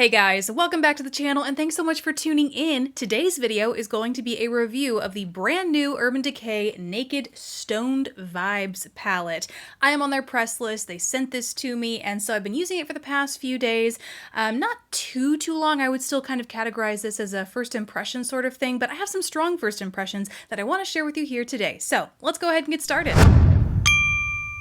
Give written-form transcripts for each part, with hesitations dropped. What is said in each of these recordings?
Hey guys, welcome back to the channel and thanks so much for tuning in. Today's video is going to be a review of the brand new Urban Decay Naked Stoned Vibes palette. I am on their press list, they sent this to me, and so I've been using it for the past few days. Not too long, I would still kind of categorize this as a first impression sort of thing, but I have some strong first impressions that I want to share with you here today. So let's go ahead and get started.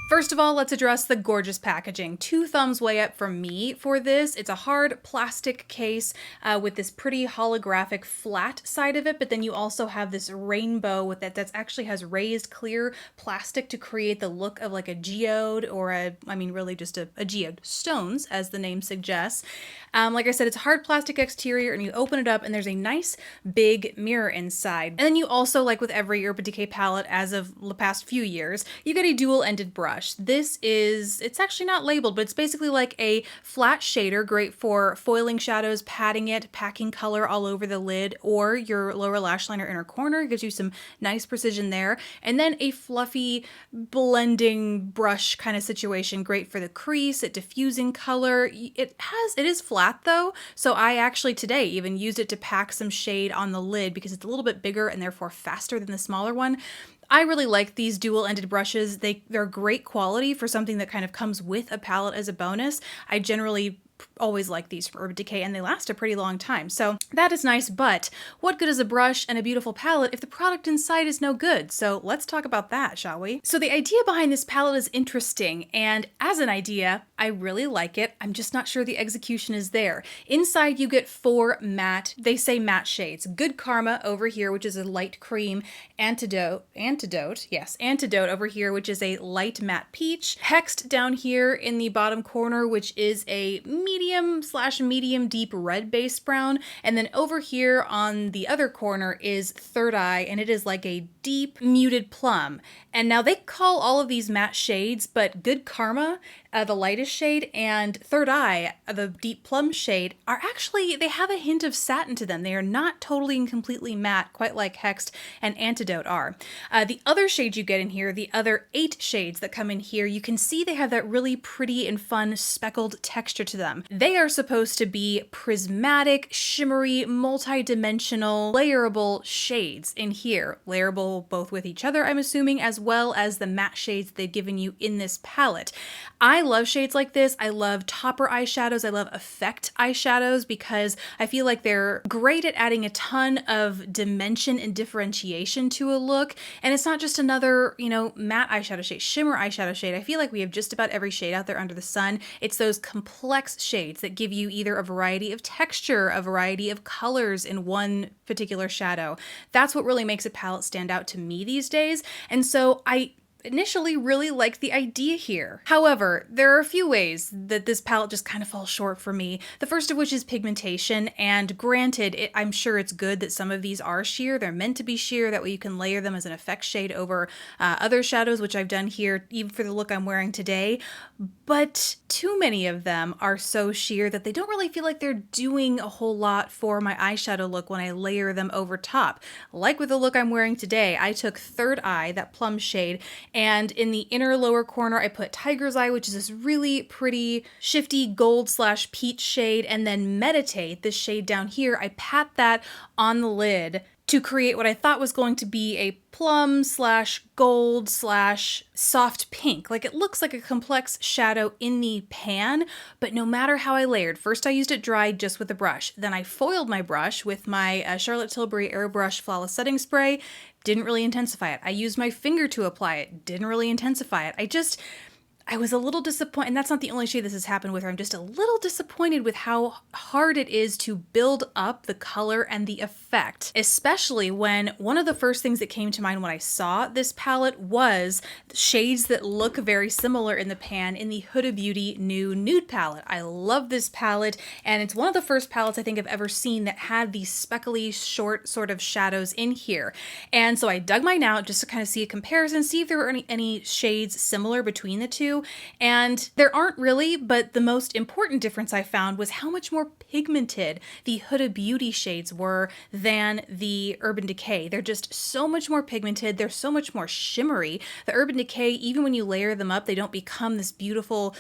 First of all, let's address the gorgeous packaging. 2 thumbs way up from me for this. It's a hard plastic case with this pretty holographic flat side of it, but then you also have this rainbow with that actually has raised clear plastic to create the look of like a geode or really just a geode. Stones, as the name suggests. Like I said, it's a hard plastic exterior and you open it up and there's a nice big mirror inside. And then you also, like with every Urban Decay palette as of the past few years, you get a dual-ended brush. This is, it's actually not labeled, but it's basically like a flat shader, great for foiling shadows, patting it, packing color all over the lid or your lower lash line or inner corner. It gives you some nice precision there. And then a fluffy blending brush kind of situation, great for the crease, it diffusing color. It is flat though, so I actually today even used it to pack some shade on the lid because it's a little bit bigger and therefore faster than the smaller one. I really like these dual-ended brushes. They're great quality for something that kind of comes with a palette as a bonus. I generally always like these from Urban Decay and they last a pretty long time. So that is nice, but what good is a brush and a beautiful palette if the product inside is no good? So let's talk about that, shall we? So the idea behind this palette is interesting, and as an idea, I really like it. I'm just not sure the execution is there. Inside you get 4 matte, they say matte shades. Good Karma over here, which is a light cream. Antidote over here, which is a light matte peach. Hexed down here in the bottom corner, which is a medium deep red base brown, and then over here on the other corner is Third Eye, and it is like a deep muted plum. And now they call all of these matte shades, but Good Karma, the lightest shade, and Third Eye, the deep plum shade, are actually, they have a hint of satin to them. They are not totally and completely matte, quite like Hexed and Antidote are. The other shades you get in here, the other 8 shades that come in here, you can see they have that really pretty and fun speckled texture to them. They are supposed to be prismatic, shimmery, multi-dimensional, layerable shades in here. Layerable both with each other, I'm assuming, as well as the matte shades they've given you in this palette. I love shades like this. I love topper eyeshadows. I love effect eyeshadows because I feel like they're great at adding a ton of dimension and differentiation to a look. And it's not just another, matte eyeshadow shade, shimmer eyeshadow shade. I feel like we have just about every shade out there under the sun. It's those complex shades that give you either a variety of texture, a variety of colors in one particular shadow. That's what really makes a palette stand out to me these days. And so I initially really liked the idea here. However, there are a few ways that this palette just kind of falls short for me. The first of which is pigmentation, and granted, I'm sure it's good that some of these are sheer. They're meant to be sheer, that way you can layer them as an effect shade over other shadows, which I've done here even for the look I'm wearing today. But too many of them are so sheer that they don't really feel like they're doing a whole lot for my eyeshadow look when I layer them over top. Like with the look I'm wearing today, I took Third Eye, that plum shade, and in the inner lower corner, I put Tiger's Eye, which is this really pretty shifty gold/peach shade, and then Meditate, this shade down here, I pat that on the lid to create what I thought was going to be a plum/gold/soft pink. Like, it looks like a complex shadow in the pan, but no matter how I layered, first I used it dry just with a brush. Then I foiled my brush with my Charlotte Tilbury Airbrush Flawless Setting Spray. Didn't really intensify it. I used my finger to apply it. Didn't really intensify it. I was a little disappointed, and that's not the only shade this has happened with. I'm just a little disappointed with how hard it is to build up the color and the effect, especially when one of the first things that came to mind when I saw this palette was shades that look very similar in the pan in the Huda Beauty new nude palette. I love this palette, and it's one of the first palettes I think I've ever seen that had these speckly, short sort of shadows in here. And so I dug mine out just to kind of see a comparison, see if there were any shades similar between the two. And there aren't really, but the most important difference I found was how much more pigmented the Huda Beauty shades were than the Urban Decay. They're just so much more pigmented. They're so much more shimmery. The Urban Decay, even when you layer them up, they don't become this beautiful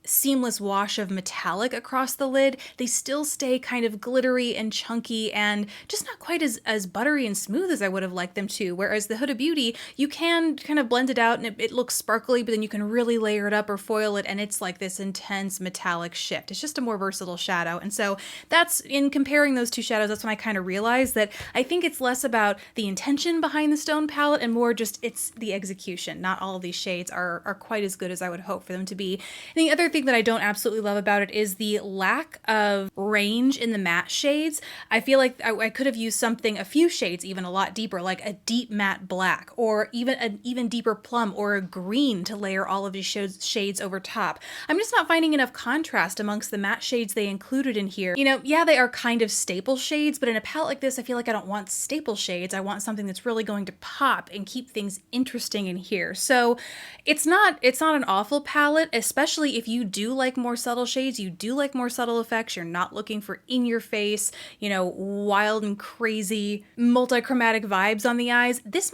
seamless wash of metallic across the lid, they still stay kind of glittery and chunky and just not quite as buttery and smooth as I would have liked them to. Whereas the Huda Beauty, you can kind of blend it out and it looks sparkly, but then you can really layer it up or foil it and it's like this intense metallic shift. It's just a more versatile shadow. And so that's, in comparing those two shadows, that's when I kind of realized that I think it's less about the intention behind the stone palette and more just it's the execution. Not all of these shades are quite as good as I would hope for them to be. And the other thing that I don't absolutely love about it is the lack of range in the matte shades. I feel like I could have used something, a few shades even a lot deeper, like a deep matte black or even an even deeper plum or a green to layer all of these shades over top. I'm just not finding enough contrast amongst the matte shades they included in here. You know, yeah, they are kind of staple shades, but in a palette like this, I feel like I don't want staple shades. I want something that's really going to pop and keep things interesting in here. So it's not an awful palette, especially if you do like more subtle shades, you do like more subtle effects, you're not looking for in-your-face, you know, wild and crazy multi-chromatic vibes on the eyes. This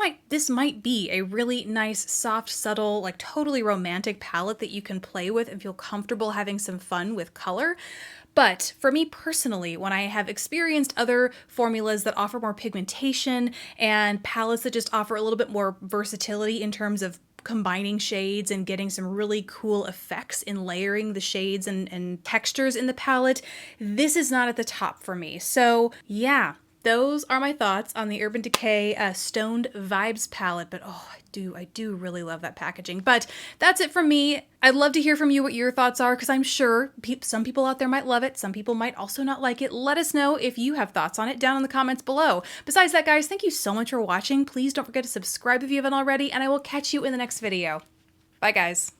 might be a really nice, soft, subtle, like totally romantic palette that you can play with and feel comfortable having some fun with color. But for me personally, when I have experienced other formulas that offer more pigmentation and palettes that just offer a little bit more versatility in terms of combining shades and getting some really cool effects in layering the shades and textures in the palette, this is not at the top for me. So yeah, those are my thoughts on the Urban Decay Stoned Vibes palette, but oh, I do really love that packaging. But that's it from me. I'd love to hear from you what your thoughts are, because I'm sure some people out there might love it. Some people might also not like it. Let us know if you have thoughts on it down in the comments below. Besides that, guys, thank you so much for watching. Please don't forget to subscribe if you haven't already, and I will catch you in the next video. Bye, guys.